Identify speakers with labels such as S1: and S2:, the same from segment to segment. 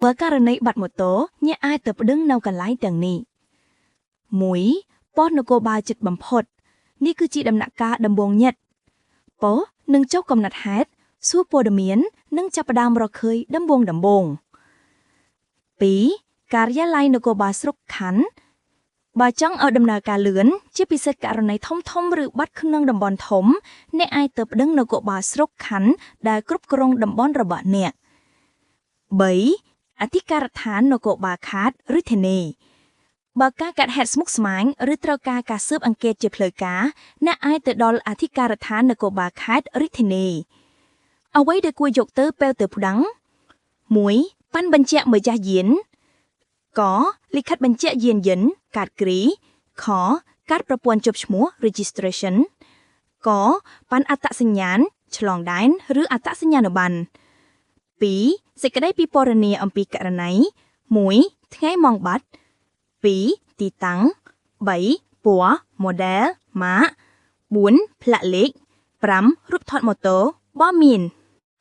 S1: បើករណីបាត់ម៉ូតូអ្នកអាចទៅប្តឹងនៅកន្លែងទាំងនេះ 1. ប៉ុស្តិ៍នគរបាលជិតបំផុតនេះគឺជាដំណាក់កាលដំបូងញឹកប៉ុស្តិ៍នឹងចុះកំណត់ហេតុសួរព័ត៌មាននិងចាប់ផ្ដើមរកឃើញដំបូង 2. ការិយាល័យនគរបាលស្រុកខណ្ឌបើចង់ឲ្យដំណើរការលឿនជាពិសេសករណីធំឬបាត់ក្នុងតំបន់ធំអ្នកអាចទៅប្តឹងនគរបាលស្រុកខណ្ឌដែលគ្រប់គ្រងតំបន់របស់អ្នក 3. អធិការដ្ឋាននគរបាលខេត្តឬធានីបើការកាត់ហេតុស្មុគស្មាញឬត្រូវការការស៊ើបអង្កេតជាផ្លូវការអ្នកអាចទៅដល់អធិការដ្ឋាននគរបាលខេត្តឬធានីអ្វីដែលគួរយកទៅពេលទៅប្តឹង 1. ប៉ាន់បញ្ជាក់ម្ចាស់យានកលិខិតបញ្ជាក់យានយន្តកាតគ្រីខកាតប្រព័ន្ធជប់ឈ្មោះ registration កប៉ាន់អត្តសញ្ញាណឆ្លងដែនឬអត្តសញ្ញាណប័ណ្ណ 2. សេចក្តីពិពណ៌នាអំពីករណី 1. ថ្ងៃម៉ោងបាត់ 2. ទីតាំង 3. ពណ៌ model ម៉ាក 4. ផ្លាកលេខ 5. រូបថតម៉ូតូបើមាន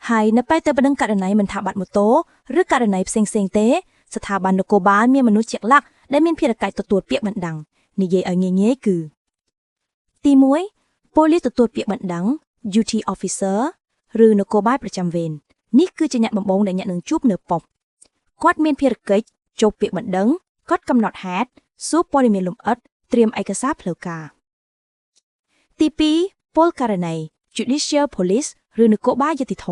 S1: ហើយនៅពេលទៅប្តឹងករណីមិនថាបាត់ម៉ូតូឬករណីផ្សេងៗទេស្ថាប័ននគរបាលមានមនុស្សជាក់លាក់ដែលមានភារកិច្ចទទួលពាក្យបណ្ដឹងនិយាយឲ្យងាយៗគឺទី1ប៉ូលីសទទួលពាក្យបណ្ដឹង duty officer ឬនគរបាលប្រចាំវេននេះគឺជាអ្នកបំបងដែលអ្នកនឹងជួបនៅប៉ុស្តិ៍គាត់មានភារកិច្ចចុះពាក្យបណ្ដឹងកត់កំណត់ហេតុសួរព័ត៌មានលម្អិតត្រៀមឯកសារផ្លូវការទី2ពលករណី judicial police ឬនគរបាលយុតិធធ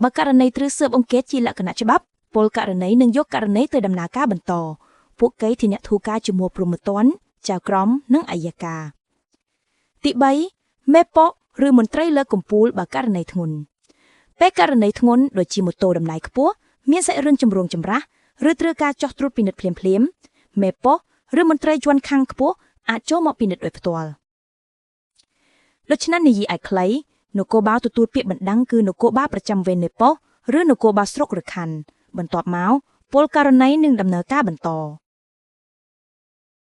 S1: បើករណីត្រូវស៊ើបអង្កេតជាលក្ខណៈច្បាប់ពលករណីនឹងយកករណីទៅដំណើរការបន្តពួកគេជាអ្នកធ្វើការជាមួយព្រហ្មទណ្ឌចៅក្រមនិងអัยការទី3មេប៉កឬមន្ត្រីលើកកម្ពូលបើករណីធ្ងន់ពេលករណីធ្ងន់ដូចជាម៉ូតូដំណើរខ្ពស់មានសាច់រឿងចម្រូងចម្រាសឬត្រូវការចោះត្រួតពិនិត្យភ្លាមមេប៉កឬមន្ត្រីជាន់ខាងខ្ពស់អាចចូលមកពិនិត្យដោយផ្ទាល់ដូច្នេះនិយាយឲ្យខ្លីនគរបាលទទួលពាក្យបណ្ដឹងគឺនគរបាលប្រចាំវេននៃប៉ុស្តិ៍ឬនគរបាលស្រុកឬខណ្ឌបន្ទាប់មកពលករណីនឹងដំណើរការបន្ត